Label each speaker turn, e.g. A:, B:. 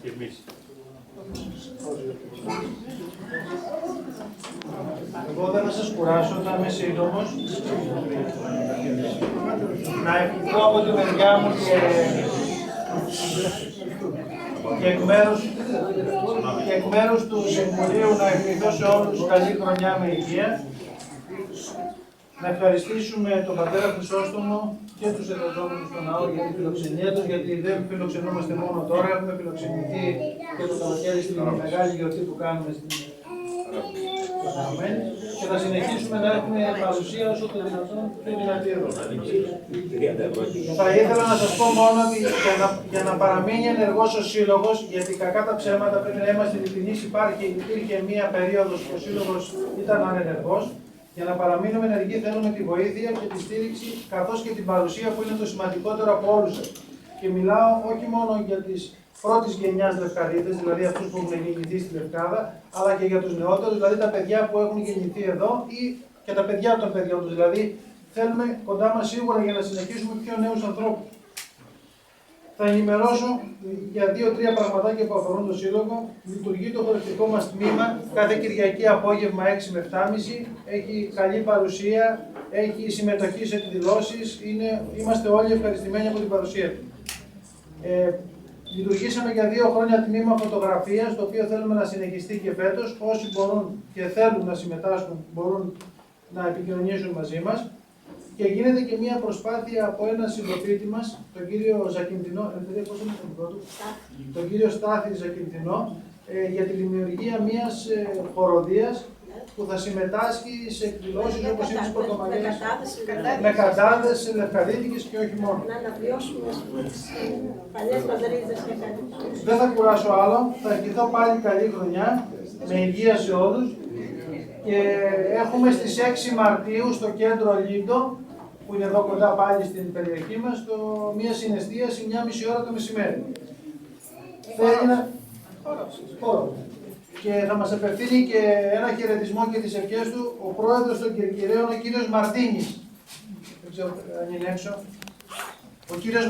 A: και εμείς.
B: Εγώ δεν θα σας κουράσω, θα είμαι σύντομος. Να ευχηθώ από τη μεριά μου και εκ μέρους του Συμβουλίου να ευχηθώ σε όλους καλή χρονιά με υγεία. Να ευχαριστήσουμε τον πατέρα Χρυσόστομο και τους εργαζόμενους στο ναό για τη φιλοξενία τους, γιατί δεν φιλοξενούμαστε μόνο τώρα, έχουμε φιλοξενηθεί και το καλοκαίρι στην μεγάλη γιορτή που κάνουμε στην Αναμένη και θα συνεχίσουμε να έχουμε παρουσία όσο το δυνατόν πιο δυνατή εδώ. Θα ήθελα να σας πω μόνο ότι για να παραμείνει ενεργός ο Σύλλογος, γιατί κακά τα ψέματα πρέπει να είμαστε ειλικρινείς, υπήρχε μία περίοδος που ο Σύλλογος ήταν ανενεργός. Για να παραμείνουμε ενεργοί θέλουμε τη βοήθεια και τη στήριξη, καθώς και την παρουσία που είναι το σημαντικότερο από όλους σας. Και μιλάω όχι μόνο για τις πρώτης γενιάς λευκαδίτες, δηλαδή αυτούς που έχουν γεννηθεί στη Λευκάδα, αλλά και για τους νεότερους, δηλαδή τα παιδιά που έχουν γεννηθεί εδώ ή και τα παιδιά των παιδιών τους. Δηλαδή θέλουμε κοντά μας σίγουρα για να συνεχίσουμε πιο νέους ανθρώπους. Θα ενημερώσω για 2-3 πραγματάκια που αφορούν το Σύλλογο. Λειτουργεί το χορευτικό μας τμήμα κάθε Κυριακή απόγευμα 6 με 7.30. Έχει καλή παρουσία, έχει συμμετοχή σε εκδηλώσεις. Είμαστε όλοι ευχαριστημένοι από την παρουσία του. Λειτουργήσαμε για 2 χρόνια τμήμα φωτογραφίας, το οποίο θέλουμε να συνεχιστεί και φέτος. Όσοι μπορούν και θέλουν να συμμετάσχουν, μπορούν να επικοινωνήσουν μαζί μας. Και γίνεται και μια προσπάθεια από έναν συλλοπίτη μας, τον κύριο Ζακιντινό, τον κύριο Στάθη Ζακιντινό, για τη δημιουργία μιας χοροδίας που θα συμμετάσχει σε εκδηλώσεις όπως είναι τις Πρωτομαγιές, με κατάδες λευκαδίτικες και όχι μόνο.
C: Να αναβιώσουμε τις παλιές μας ρίζες και κάτι.
B: Δεν θα κουράσω άλλο, θα ευχηθώ πάλι καλή χρονιά, με υγεία σε όλους. Και έχουμε στις 6 Μαρτίου στο κέντρο Λίντο, που είναι εδώ κοντά πάλι στην περιοχή μας, μια συναισθίαση 1,5 ώρα το μεσημέρι. Θέλει να... Και θα μας απευθύνει και ένα χαιρετισμό και τις ευχές του ο πρόεδρος των Κερκυραίων, ο κύριος Μαρτίνης. Δεν ξέρω αν είναι έξω. Ο κύριος